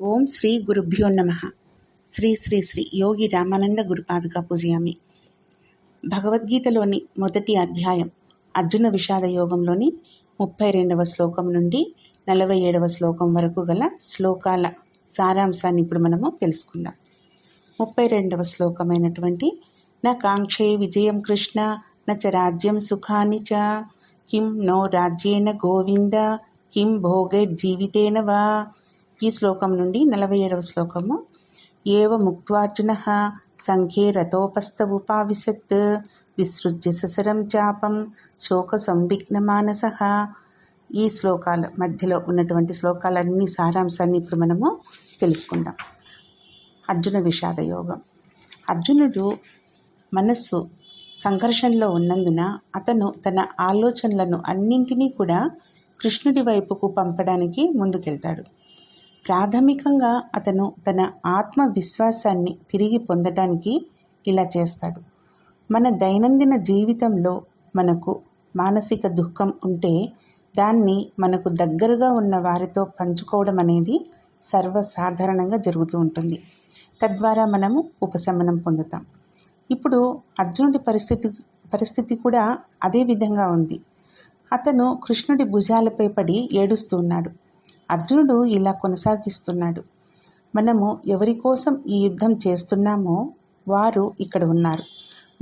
ఓం శ్రీ గురుభ్యో నమః. శ్రీ శ్రీ శ్రీ యోగి రామానంద గురు పాదుకా పూజయామి. భగవద్గీతలోని మొదటి అధ్యాయం అర్జున విషాద యోగంలోని 32వ శ్లోకం నుండి 47వ శ్లోకం వరకు గల శ్లోకాల సారాంశాన్ని ఇప్పుడు మనము తెలుసుకుందాం. 32వ శ్లోకమైనటువంటి నా కాంక్షే విజయం కృష్ణ నచ రాజ్యం సుఖాని చ కిం నో రాజ్యేన గోవింద కిం భోగైర్జీవితేన వా. ఈ శ్లోకం నుండి 47వ శ్లోకము. ఏవ ముక్త్వార్జునః సంఖ్యే రథోపస్థముపావిశత్ విసృజ్య ససరం చాపం శోక సంవిఘ్నమానసః. ఈ శ్లోకాల మధ్యలో ఉన్నటువంటి శ్లోకాలన్నీ సారాంశాన్ని ఇప్పుడు మనము తెలుసుకుందాం. అర్జున విషాద యోగం. అర్జునుడు మనస్సు సంఘర్షణలో ఉన్నందున అతను తన ఆలోచనలను అన్నింటినీ కూడా కృష్ణుడి వైపుకు పంపడానికి ముందుకెళ్తాడు. ప్రాథమికంగా అతను తన ఆత్మవిశ్వాసాన్ని తిరిగి పొందడానికి ఇలా చేస్తాడు. మన దైనందిన జీవితంలో మనకు మానసిక దుఃఖం ఉంటే దాన్ని మనకు దగ్గరగా ఉన్న వారితో పంచుకోవడం అనేది సర్వసాధారణంగా జరుగుతూ ఉంటుంది. తద్వారా మనము ఉపశమనం పొందుతాం. ఇప్పుడు అర్జునుడి పరిస్థితి కూడా అదే విధంగా ఉంది. అతను కృష్ణుడి భుజాలపై పడి ఏడుస్తున్నాడు. అర్జునుడు ఇలా కొనసాగిస్తున్నాడు. మనము ఎవరి కోసం ఈ యుద్ధం చేస్తున్నామో వారు ఇక్కడ ఉన్నారు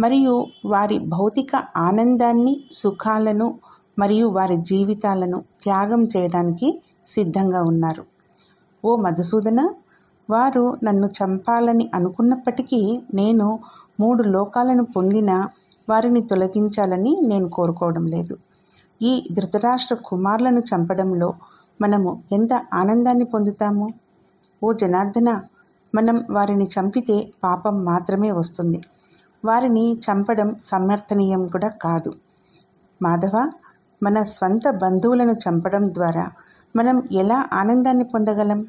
మరియు వారి భౌతిక ఆనందాన్ని, సుఖాలను మరియు వారి జీవితాలను త్యాగం చేయడానికి సిద్ధంగా ఉన్నారు. ఓ మధుసూదన, వారు నన్ను చంపాలని అనుకున్నప్పటికీ నేను 3 లోకాలను పొందినా వారిని తొలగించాలని నేను కోరుకోవడం లేదు. ఈ ధృతరాష్ట్ర కుమారులను చంపడంలో మనము ఎంత ఆనందాన్ని పొందుతాము. ఓ జనార్దన, మనం వారిని చంపితే పాపం మాత్రమే వస్తుంది. వారిని చంపడం సమర్థనీయం కూడా కాదు. మాధవ, మన స్వంత బంధువులను చంపడం ద్వారా మనం ఎలా ఆనందాన్ని పొందగలం?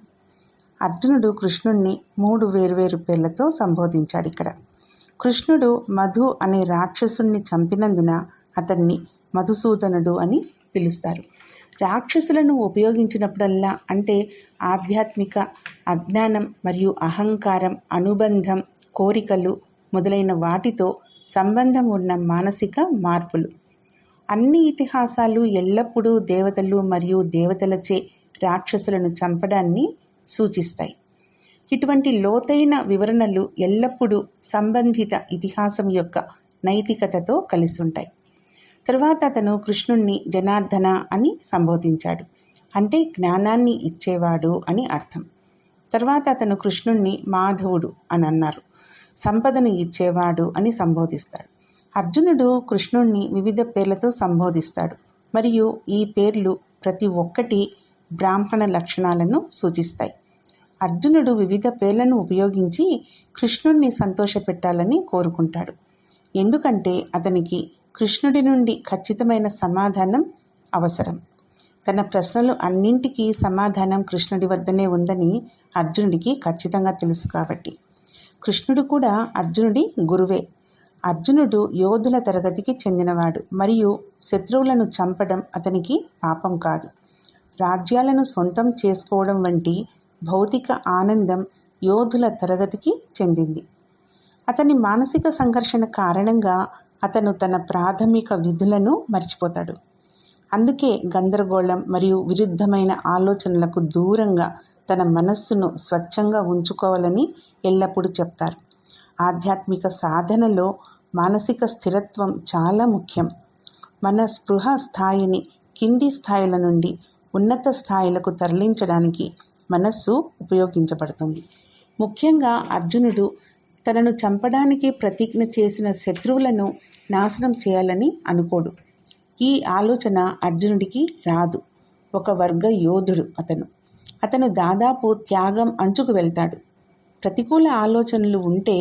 అర్జునుడు కృష్ణుణ్ణి 3 వేర్వేరు పేర్లతో సంబోధించాడు. ఇక్కడ కృష్ణుడు మధు అనే రాక్షసుణ్ణి చంపినందున అతన్ని మధుసూదనుడు అని పిలుస్తారు. రాక్షసులను ఉపయోగించినప్పుడల్లా, అంటే ఆధ్యాత్మిక అజ్ఞానం మరియు అహంకారం, అనుబంధం, కోరికలు మొదలైన వాటితో సంబంధం ఉన్న మానసిక మార్పులు. అన్ని ఇతిహాసాలు ఎల్లప్పుడూ దేవతలు మరియు దేవతలచే రాక్షసులను చంపడాన్ని సూచిస్తాయి. ఇటువంటి లోతైన వివరణలు ఎల్లప్పుడూ సంబంధిత ఇతిహాసం యొక్క నైతికతతో కలిసి ఉంటాయి. తరువాత అతను కృష్ణుణ్ణి జనార్దన అని సంబోధించాడు, అంటే జ్ఞానాన్ని ఇచ్చేవాడు అని అర్థం. తర్వాత అతను కృష్ణుణ్ణి మాధవుడు అని అన్నారు, సంపదను ఇచ్చేవాడు అని సంబోధిస్తాడు. అర్జునుడు కృష్ణుణ్ణి వివిధ పేర్లతో సంబోధిస్తాడు మరియు ఈ పేర్లు ప్రతి ఒక్కటి బ్రాహ్మణ లక్షణాలను సూచిస్తాయి. అర్జునుడు వివిధ పేర్లను ఉపయోగించి కృష్ణుణ్ణి సంతోషపెట్టాలని కోరుకుంటాడు. ఎందుకంటే అతనికి కృష్ణుడి నుండి ఖచ్చితమైన సమాధానం అవసరం. తన ప్రశ్నలు అన్నింటికీ సమాధానం కృష్ణుడి వద్దనే ఉందని అర్జునుడికి ఖచ్చితంగా తెలుసు. కాబట్టి కృష్ణుడు కూడా అర్జునుడి గురువే. అర్జునుడు యోధుల తరగతికి చెందినవాడు మరియు శత్రువులను చంపడం అతనికి పాపం కాదు. రాజ్యాలను సొంతం చేసుకోవడం వంటి భౌతిక ఆనందం యోధుల తరగతికి చెందింది. అతని మానసిక సంఘర్షణ కారణంగా అతను తన ప్రాథమిక విధులను మర్చిపోతాడు. అందుకే గందరగోళం మరియు విరుద్ధమైన ఆలోచనలకు దూరంగా తన మనస్సును స్వచ్ఛంగా ఉంచుకోవాలని ఎల్లప్పుడూ చెప్తారు. ఆధ్యాత్మిక సాధనలో మానసిక స్థిరత్వం చాలా ముఖ్యం. మన స్పృహ స్థాయిని కింది స్థాయిల నుండి ఉన్నత స్థాయిలకు తరలించడానికి మనస్సు ఉపయోగించబడుతుంది. ముఖ్యంగా అర్జునుడు తనను చంపడానికి ప్రతిజ్ఞ చేసిన శత్రువులను నాశనం చేయాలని అనుకోడు. ఈ ఆలోచన అర్జునుడికి రాదు. ఒక వర్గ యోధుడు అతను దాదాపు త్యాగం అంచుకు వెళ్తాడు. ప్రతికూల ఆలోచనలు ఉంటే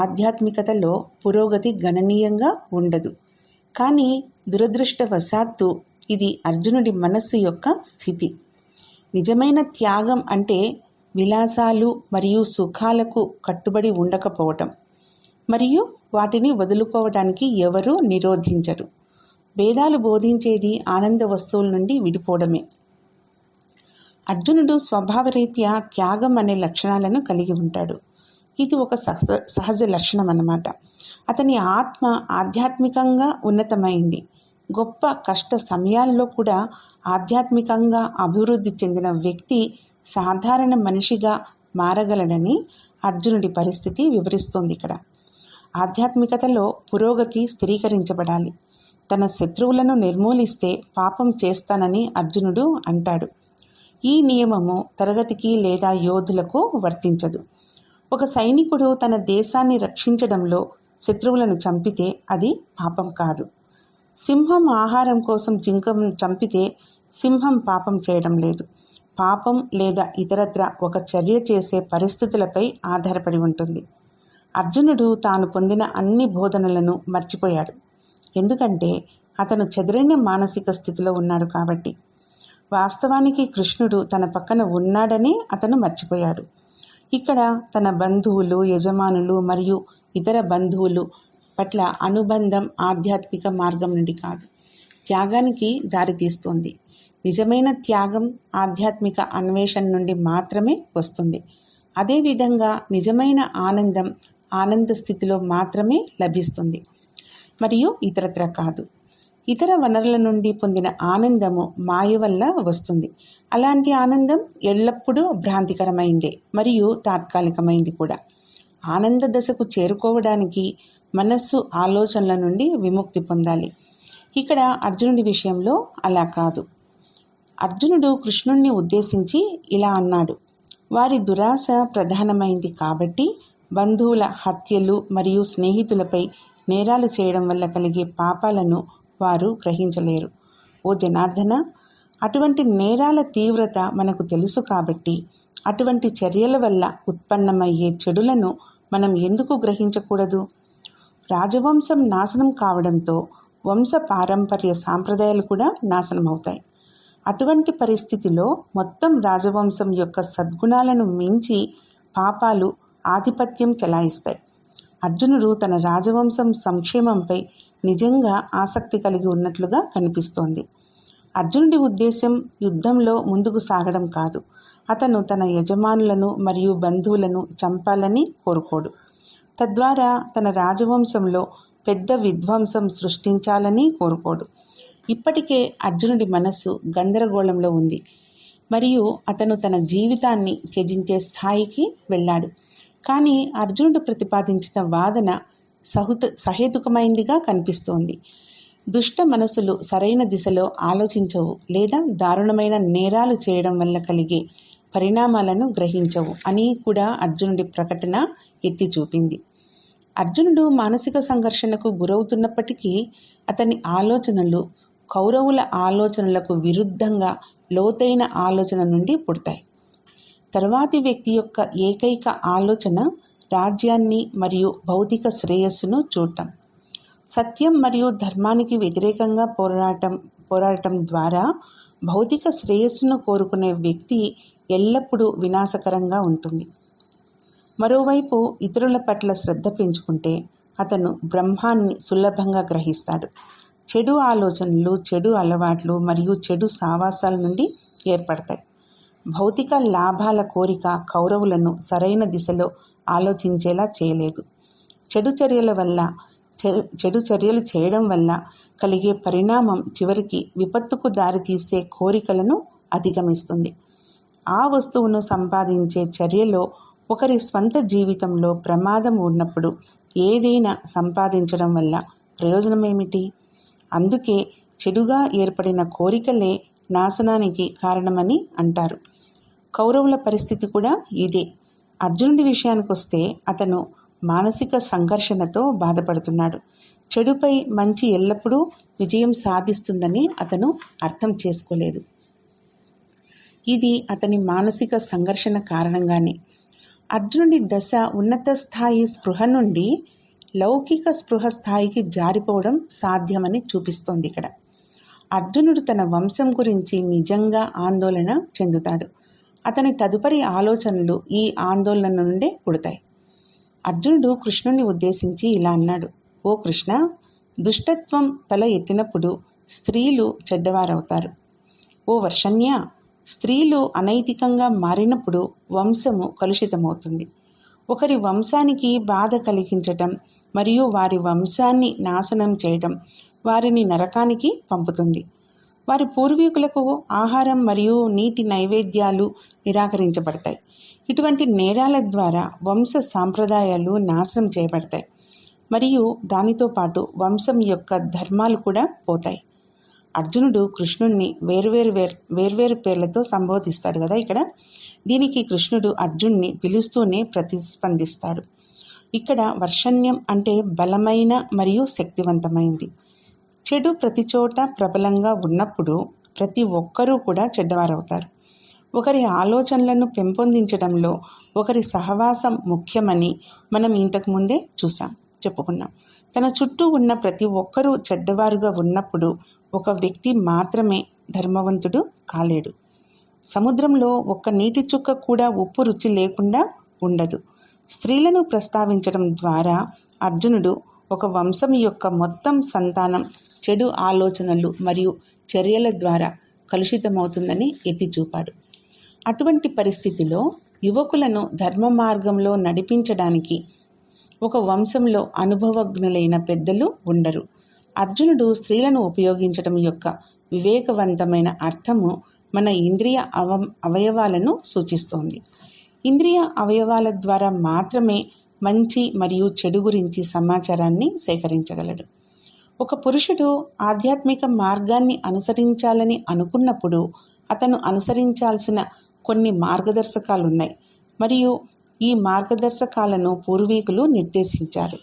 ఆధ్యాత్మికతలో పురోగతి గణనీయంగా ఉండదు. కానీ దురదృష్టవశాత్తు ఇది అర్జునుడి మనస్సు యొక్క స్థితి. నిజమైన త్యాగం అంటే విలాసాలు మరియు సుఖాలకు కట్టుబడి ఉండకపోవటం మరియు వాటిని వదులుకోవడానికి ఎవరూ నిరోధించరు. వేదాలు బోధించేది ఆనంద వస్తువుల నుండి విడిపోవడమే. అర్జునుడు స్వభావరీత్యా త్యాగం అనే లక్షణాలను కలిగి ఉంటాడు. ఇది ఒక సహజ లక్షణం అన్నమాట. అతని ఆత్మ ఆధ్యాత్మికంగా ఉన్నతమైంది. గొప్ప కష్ట సమయాల్లో కూడా ఆధ్యాత్మికంగా అభివృద్ధి చెందిన వ్యక్తి సాధారణ మనిషిగా మారగలడని అర్జునుడి పరిస్థితి వివరిస్తోంది ఇక్కడ. ఆధ్యాత్మికతలో పురోగతి స్థిరీకరించబడాలి. తన శత్రువులను నిర్మూలిస్తే పాపం చేస్తానని అర్జునుడు అంటాడు. ఈ నియమము తరగతికి లేదా యోధులకు వర్తించదు. ఒక సైనికుడు తన దేశాన్ని రక్షించడంలో శత్రువులను చంపితే అది పాపం కాదు. సింహం ఆహారం కోసం జింకను చంపితే సింహం పాపం చేయడం లేదు. పాపం లేదా ఇతరత్ర ఒక చర్య చేసే పరిస్థితులపై ఆధారపడి ఉంటుంది. అర్జునుడు తాను పొందిన అన్ని బోధనలను మర్చిపోయాడు. ఎందుకంటే అతను చెదిరిన మానసిక స్థితిలో ఉన్నాడు కాబట్టి. వాస్తవానికి కృష్ణుడు తన పక్కన ఉన్నాడని అతను మర్చిపోయాడు. ఇక్కడ తన బంధువులు, యజమానులు మరియు ఇతర బంధువులు పట్ల అనుబంధం ఆధ్యాత్మిక మార్గం నుండి కాదు, త్యాగానికి దారితీస్తుంది. నిజమైన త్యాగం ఆధ్యాత్మిక అన్వేషణ నుండి మాత్రమే వస్తుంది. అదేవిధంగా నిజమైన ఆనందం ఆనంద స్థితిలో మాత్రమే లభిస్తుంది మరియు ఇతరత్ర కాదు. ఇతర వనరుల నుండి పొందిన ఆనందము మాయ వల్ల వస్తుంది. అలాంటి ఆనందం ఎల్లప్పుడూ భ్రాంతికరమైందే మరియు తాత్కాలికమైంది కూడా. ఆనంద దశకు చేరుకోవడానికి మనస్సు ఆలోచనల నుండి విముక్తి పొందాలి. ఇక్కడ అర్జునుడి విషయంలో అలా కాదు. అర్జునుడు కృష్ణుణ్ణి ఉద్దేశించి ఇలా అన్నాడు: వారి దురాశ ప్రధానమైంది కాబట్టి బంధువుల హత్యలు మరియు స్నేహితులపై నేరాలు చేయడం వల్ల కలిగే పాపాలను వారు గ్రహించలేరు. ఓ జనార్దన, అటువంటి నేరాల తీవ్రత మనకు తెలుసు కాబట్టి అటువంటి చర్యల వల్ల ఉత్పన్నమయ్యే చెడులను మనం ఎందుకు గ్రహించకూడదు? రాజవంశం నాశనం కావడంతో వంశ పారంపర్య సాంప్రదాయాలు కూడా నాశనం అవుతాయి. అటువంటి పరిస్థితిలో మొత్తం రాజవంశం యొక్క సద్గుణాలను మించి పాపాలు ఆధిపత్యం చెలాయిస్తాయి. అర్జునుడు తన రాజవంశం సంక్షేమంపై నిజంగా ఆసక్తి కలిగి ఉన్నట్లుగా కనిపిస్తోంది. అర్జునుడి ఉద్దేశం యుద్ధంలో ముందుకు సాగడం కాదు. అతను తన యజమానులను మరియు బంధువులను చంపాలని కోరుకోడు. తద్వారా తన రాజవంశంలో పెద్ద విధ్వంసం సృష్టించాలని కోరుకోడు. ఇప్పటికే అర్జునుడి మనస్సు గందరగోళంలో ఉంది మరియు అతను తన జీవితాన్ని త్యజించే స్థాయికి వెళ్ళాడు. కానీ అర్జునుడు ప్రతిపాదించిన వాదన సహేతుకమైందిగా కనిపిస్తోంది. దుష్ట మనసులు సరైన దిశలో ఆలోచించవు లేదా దారుణమైన నేరాలు చేయడం వల్ల కలిగే పరిణామాలను గ్రహించవు అని కూడా అర్జునుడి ప్రకటన ఎత్తి చూపింది. అర్జునుడు మానసిక సంఘర్షణకు గురవుతున్నప్పటికీ అతని ఆలోచనలు కౌరవుల ఆలోచనలకు విరుద్ధంగా లోతైన ఆలోచన నుండి పుడతాయి. తరువాతి వ్యక్తి యొక్క ఏకైక ఆలోచన రాజ్యాన్ని మరియు భౌతిక శ్రేయస్సును చూడటం. సత్యం మరియు ధర్మానికి వ్యతిరేకంగా పోరాడటం ద్వారా భౌతిక శ్రేయస్సును కోరుకునే వ్యక్తి ఎల్లప్పుడూ వినాశకరంగా ఉంటుంది. మరోవైపు ఇతరుల పట్ల శ్రద్ధ పెంచుకుంటే అతను బ్రహ్మాన్ని సులభంగా గ్రహిస్తాడు. చెడు ఆలోచనలు, చెడు అలవాట్లు మరియు చెడు సావాసాల నుండి ఏర్పడతాయి. భౌతిక లాభాల కోరిక కౌరవులను సరైన దిశలో ఆలోచించేలా చేయలేదు. చెడు చర్యలు చేయడం వల్ల కలిగే పరిణామం చివరికి విపత్తుకు దారితీసే కోరికలను అధిగమిస్తుంది. ఆ వస్తువును సంపాదించే చర్యలో ఒకరి స్వంత జీవితంలో ప్రమాదం ఉన్నప్పుడు ఏదైనా సంపాదించడం వల్ల ప్రయోజనం ఏమిటి? అందుకే చెడుగా ఏర్పడిన కోరికలే నాశనానికి కారణమని అంటారు. కౌరవుల పరిస్థితి కూడా ఇదే. అర్జునుడి విషయానికి వస్తే అతను మానసిక సంఘర్షణతో బాధపడుతున్నాడు. చెడుపై మంచి ఎల్లప్పుడూ విజయం సాధిస్తుందని అతను అర్థం చేసుకోలేదు. ఇది అతని మానసిక సంఘర్షణ కారణంగానే. అర్జునుడి దశ ఉన్నత స్థాయి స్పృహ నుండి లౌకిక స్పృహ స్థాయికి జారిపోవడం సాధ్యమని చూపిస్తోంది ఇక్కడ. అర్జునుడు తన వంశం గురించి నిజంగా ఆందోళన చెందుతాడు. అతని తదుపరి ఆలోచనలు ఈ ఆందోళన నుండే పుడతాయి. అర్జునుడు కృష్ణుని ఉద్దేశించి ఇలా అన్నాడు: ఓ కృష్ణ, దుష్టత్వం తల ఎత్తినప్పుడు స్త్రీలు చెడ్డవారవుతారు. ఓ వర్షణ్య, స్త్రీలు అనైతికంగా మారినప్పుడు వంశము కలుషితమవుతుంది. ఒకరి వంశానికి బాధ కలిగించటం మరియు వారి వంశాన్ని నాశనం చేయటం వారిని నరకానికి పంపుతుంది. వారి పూర్వీకులకు ఆహారం మరియు నీటి నైవేద్యాలు నిరాకరించబడతాయి. ఇటువంటి నేరాల ద్వారా వంశ సాంప్రదాయాలు నాశనం చేయబడతాయి మరియు దానితో పాటు వంశం యొక్క ధర్మాలు కూడా పోతాయి. అర్జునుడు కృష్ణుణ్ణి వేర్వేరు పేర్లతో సంబోధిస్తాడు కదా ఇక్కడ. దీనికి కృష్ణుడు అర్జున్ని పిలుస్తూనే ప్రతిస్పందిస్తాడు. ఇక్కడ వర్షణ్యం అంటే బలమైన మరియు శక్తివంతమైంది. చెడు ప్రతి చోట ప్రబలంగా ఉన్నప్పుడు ప్రతి ఒక్కరూ కూడా చెడ్డవారవుతారు. ఒకరి ఆలోచనలను పెంపొందించడంలో ఒకరి సహవాసం ముఖ్యమని మనం ఇంతకుముందే చెప్పుకున్నాం. తన చుట్టూ ఉన్న ప్రతి ఒక్కరూ చెడ్డవారుగా ఉన్నప్పుడు ఒక వ్యక్తి మాత్రమే ధర్మవంతుడు కాలేడు. సముద్రంలో ఒక్క నీటి చుక్క కూడా ఉప్పు రుచి లేకుండా ఉండదు. స్త్రీలను ప్రస్తావించడం ద్వారా అర్జునుడు ఒక వంశం యొక్క మొత్తం సంతానం చెడు ఆలోచనలు మరియు చర్యల ద్వారా కలుషితమవుతుందని ఎత్తి చూపాడు. అటువంటి పరిస్థితిలో యువకులను ధర్మ మార్గంలో నడిపించడానికి ఒక వంశంలో అనుభవజ్ఞులైన పెద్దలు ఉండరు. అర్జునుడు స్త్రీలను ఉపయోగించడం యొక్క వివేకవంతమైన అర్థము మన ఇంద్రియ అవయవాలను సూచిస్తోంది. ఇంద్రియ అవయవాల ద్వారా మాత్రమే మంచి మరియు చెడు గురించి సమాచారాన్ని సేకరించగలడు. ఒక పురుషుడు ఆధ్యాత్మిక మార్గాన్ని అనుసరించాలని అనుకున్నప్పుడు అతను అనుసరించాల్సిన కొన్ని మార్గదర్శకాలు ఉన్నాయి మరియు ఈ మార్గదర్శకాలను పూర్వీకులు నిర్దేశించారు.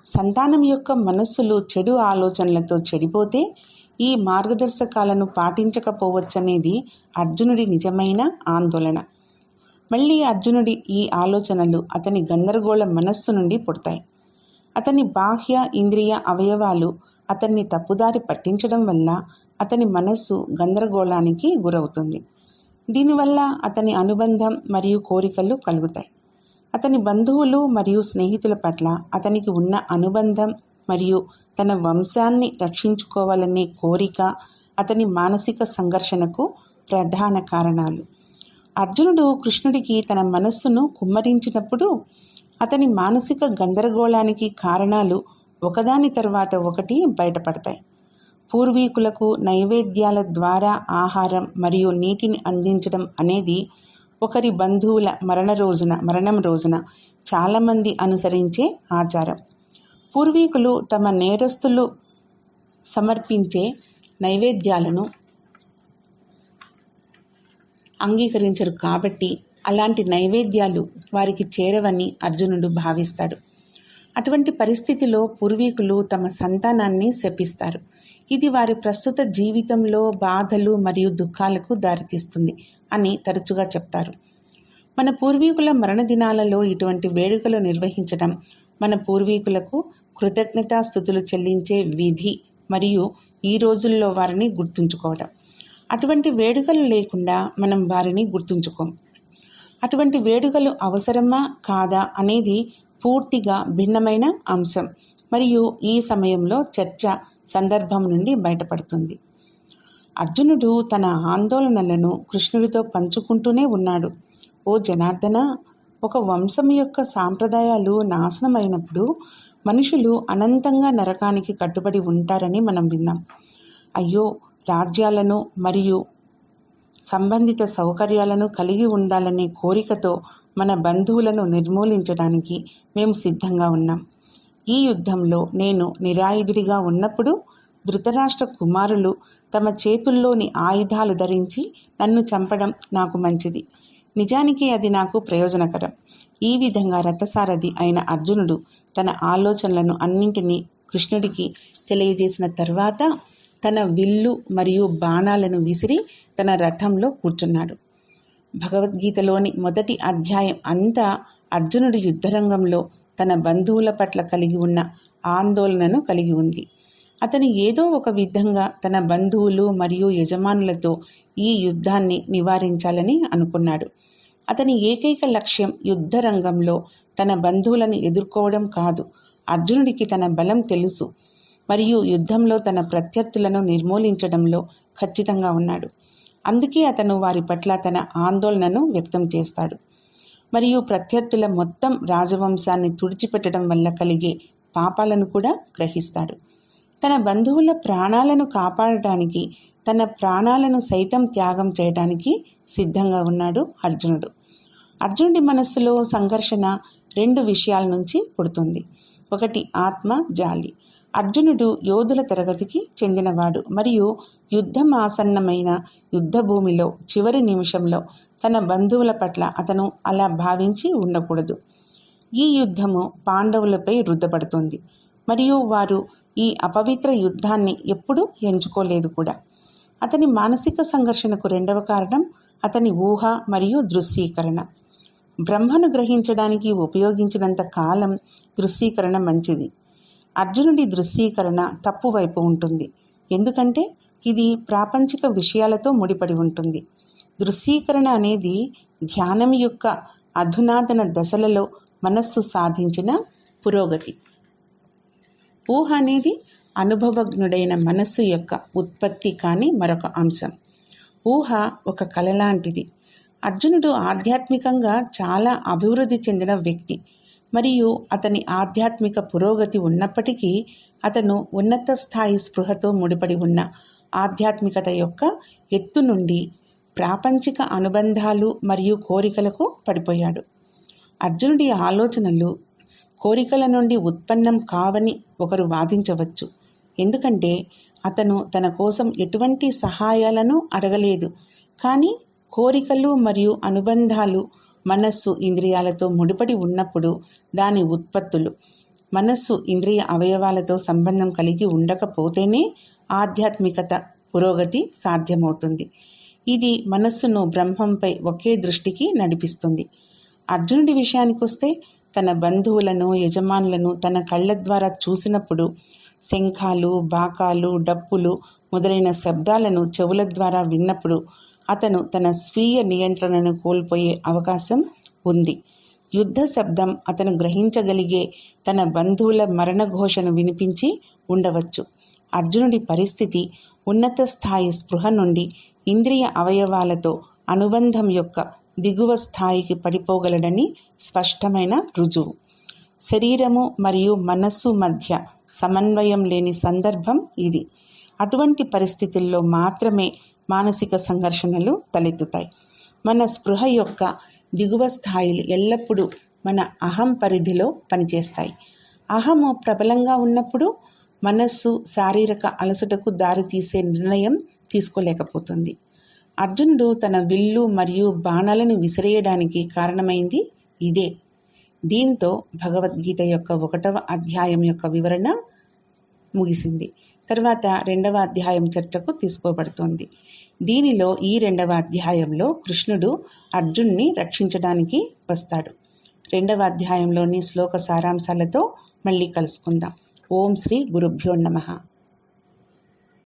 సంతానం యొక్క మనస్సులు చెడు ఆలోచనలతో చెడిపోతే ఈ మార్గదర్శకాలను పాటించకపోవచ్చనేది అర్జునుడి నిజమైన ఆందోళన. మళ్ళీ అర్జునుడి ఈ ఆలోచనలు అతని గందరగోళ మనస్సు నుండి పుడతాయి. అతని బాహ్య ఇంద్రియ అవయవాలు అతన్ని తప్పుదారి పట్టించడం వల్ల అతని మనస్సు గందరగోళానికి గురవుతుంది. దీనివల్ల అతని అనుబంధం మరియు కోరికలు కలుగుతాయి. అతని బంధువులు మరియు స్నేహితుల పట్ల అతనికి ఉన్న అనుబంధం మరియు తన వంశాన్ని రక్షించుకోవాలనే కోరిక అతని మానసిక సంఘర్షణకు ప్రధాన కారణాలు. అర్జునుడు కృష్ణుడికి తన మనస్సును కుమ్మరించినప్పుడు అతని మానసిక గందరగోళానికి కారణాలు ఒకదాని తర్వాత ఒకటి బయటపడతాయి. పూర్వీకులకు నైవేద్యాల ద్వారా ఆహారం మరియు నీటిని అందించడం అనేది ఒకరి బంధువుల మరణం రోజున చాలామంది అనుసరించే ఆచారం. పూర్వీకులు తమ నేరస్తులు సమర్పించే నైవేద్యాలను అంగీకరించరు కాబట్టి అలాంటి నైవేద్యాలు వారికి చేరవని అర్జునుడు భావిస్తాడు. అటువంటి పరిస్థితిలో పూర్వీకులు తమ సంతానాన్ని శపిస్తారు. ఇది వారి ప్రస్తుత జీవితంలో బాధలు మరియు దుఃఖాలకు దారితీస్తుంది అని తరచుగా చెప్తారు. మన పూర్వీకుల మరణదినాలలో ఇటువంటి వేడుకలు నిర్వహించడం మన పూర్వీకులకు కృతజ్ఞతాస్తుతులు చెల్లించే విధి మరియు ఈ రోజుల్లో వారిని గుర్తుంచుకోవడం. అటువంటి వేడుకలు లేకుండా మనం వారిని గుర్తుంచుకోం. అటువంటి వేడుకలు అవసరమా కాదా అనేది పూర్తిగా భిన్నమైన అంశం మరియు ఈ సమయంలో చర్చ సందర్భం నుండి బయటపడుతుంది. అర్జునుడు తన ఆందోళనలను కృష్ణుడితో పంచుకుంటూనే ఉన్నాడు. ఓ జనార్దన, ఒక వంశం యొక్క సాంప్రదాయాలు నాశనమైనప్పుడు మనుషులు అనంతంగా నరకానికి కట్టుబడి ఉంటారని మనం విన్నాం. అయ్యో, రాజ్యాలను మరియు సంబంధిత సౌకర్యాలను కలిగి ఉండాలనే కోరికతో మన బంధువులను నిర్మూలించడానికి మేము సిద్ధంగా ఉన్నాం. ఈ యుద్ధంలో నేను నిరాయుధుడిగా ఉన్నప్పుడు ధృతరాష్ట్ర కుమారులు తమ చేతుల్లోని ఆయుధాలు ధరించి నన్ను చంపడం నాకు మంచిది. నిజానికి అది నాకు ప్రయోజనకరం. ఈ విధంగా రథసారథి అయిన అర్జునుడు తన ఆలోచనలను అన్నింటినీ కృష్ణుడికి తెలియజేసిన తర్వాత తన విల్లు మరియు బాణాలను విసిరి తన రథంలో కూర్చున్నాడు. భగవద్గీతలోని మొదటి అధ్యాయం అంతా అర్జునుడు యుద్ధరంగంలో తన బంధువుల పట్ల కలిగి ఉన్న ఆందోళనను కలిగి ఉంది. అతను ఏదో ఒక విధంగా తన బంధువులు మరియు యజమానులతో ఈ యుద్ధాన్ని నివారించాలని అనుకున్నాడు. అతని ఏకైక లక్ష్యం యుద్ధరంగంలో తన బంధువులను ఎదుర్కోవడం కాదు. అర్జునుడికి తన బలం తెలుసు మరియు యుద్ధంలో తన ప్రత్యర్థులను నిర్మూలించడంలో ఖచ్చితంగా ఉన్నాడు. అందుకే అతను వారి పట్ల తన ఆందోళనను వ్యక్తం చేస్తాడు. మరియు ప్రత్యర్థుల మొత్తం రాజవంశాన్ని తుడిచిపెట్టడం వల్ల కలిగే పాపాలను కూడా గ్రహిస్తాడు. తన బంధువుల ప్రాణాలను కాపాడటానికి తన ప్రాణాలను సైతం త్యాగం చేయడానికి సిద్ధంగా ఉన్నాడు అర్జునుడు. అర్జునుడి మనస్సులో సంఘర్షణ 2 విషయాల నుంచి పుడుతుంది. ఒకటి ఆత్మ జాలి. అర్జునుడు యోధుల తరగతికి చెందినవాడు మరియు యుద్ధం ఆసన్నమైన యుద్ధభూమిలో చివరి నిమిషంలో తన బంధువుల పట్ల అతను అలా భావించి ఉండకూడదు. ఈ యుద్ధము పాండవులపై రుద్దపడుతుంది మరియు వారు ఈ అపవిత్ర యుద్ధాన్ని ఎప్పుడూ ఎంచుకోలేదు కూడా. అతని మానసిక సంఘర్షణకు 2వ కారణం అతని ఊహ మరియు దృశ్యీకరణ. బ్రహ్మను గ్రహించడానికి ఉపయోగించినంత కాలం దృశ్యీకరణ మంచిది. అర్జునుడి దృశ్యీకరణ తప్పు వైపు ఉంటుంది, ఎందుకంటే ఇది ప్రాపంచిక విషయాలతో ముడిపడి ఉంటుంది. దృశ్యీకరణ అనేది ధ్యానం యొక్క అధునాతన దశలలో మనస్సు సాధించిన పురోగతి. ఊహ అనేది అనుభవజ్ఞుడైన మనస్సు యొక్క ఉత్పత్తి కాని మరొక అంశం. ఊహ ఒక కళ లాంటిది. అర్జునుడు ఆధ్యాత్మికంగా చాలా అభివృద్ధి చెందిన వ్యక్తి మరియు అతని ఆధ్యాత్మిక పురోగతి ఉన్నప్పటికీ అతను ఉన్నత స్థాయి స్పృహతో ముడిపడి ఉన్న ఆధ్యాత్మికత యొక్క ఎత్తు నుండి ప్రాపంచిక అనుబంధాలు మరియు కోరికలకు పడిపోయాడు. అర్జునుడి ఆలోచనలు కోరికల నుండి ఉత్పన్నం కావని ఒకరు వాదించవచ్చు, ఎందుకంటే అతను తన కోసం ఎటువంటి సహాయాలను అడగలేదు. కానీ కోరికలు మరియు అనుబంధాలు మనస్సు ఇంద్రియాలతో ముడిపడి ఉన్నప్పుడు దాని ఉత్పత్తులు మనస్సు ఇంద్రియ అవయవాలతో సంబంధం కలిగి ఉండకపోతేనే ఆధ్యాత్మికత పురోగతి సాధ్యమవుతుంది. ఇది మనస్సును బ్రహ్మంపై ఒకే దృష్టికి నడిపిస్తుంది. అర్జునుడి విషయానికొస్తే తన బంధువులను యజమానులను తన కళ్ళ ద్వారా చూసినప్పుడు శంఖాలు, బాకాలు, డప్పులు మొదలైన శబ్దాలను చెవుల ద్వారా విన్నప్పుడు అతను తన స్వీయ నియంత్రణను కోల్పోయే అవకాశం ఉంది. యుద్ధ శబ్దం అతను గ్రహించగలిగే తన బంధువుల మరణఘోషను వినిపించి ఉండవచ్చు. అర్జునుడి పరిస్థితి ఉన్నత స్థాయి స్పృహ నుండి ఇంద్రియ అవయవాలతో అనుబంధం యొక్క దిగువ స్థాయికి పడిపోగలడని స్పష్టమైన రుజువు. శరీరము మరియు మనస్సు మధ్య సమన్వయం లేని సందర్భం ఇది. అటువంటి పరిస్థితుల్లో మాత్రమే మానసిక సంఘర్షణలు తలెత్తుతాయి. మన స్పృహ యొక్క దిగువ స్థాయిలు ఎల్లప్పుడూ మన అహం పరిధిలో పనిచేస్తాయి. అహము ప్రబలంగా ఉన్నప్పుడు మనస్సు శారీరక అలసటకు దారితీసే నిర్ణయం తీసుకోలేకపోతుంది. అర్జునుడు తన విల్లు మరియు బాణాలను విసిరేయడానికి కారణమైంది ఇదే. దీంతో భగవద్గీత యొక్క 1వ అధ్యాయం యొక్క వివరణ ముగిసింది. తర్వాత 2వ అధ్యాయం చర్చకు తీసుకోబడుతోంది. దీనిలో ఈ 2వ అధ్యాయంలో కృష్ణుడు అర్జున్ని రక్షించడానికి వస్తాడు. 2వ అధ్యాయంలోని శ్లోక సారాంశాలతో మళ్ళీ కలుసుకుందాం. ఓం శ్రీ గురుభ్యో నమః.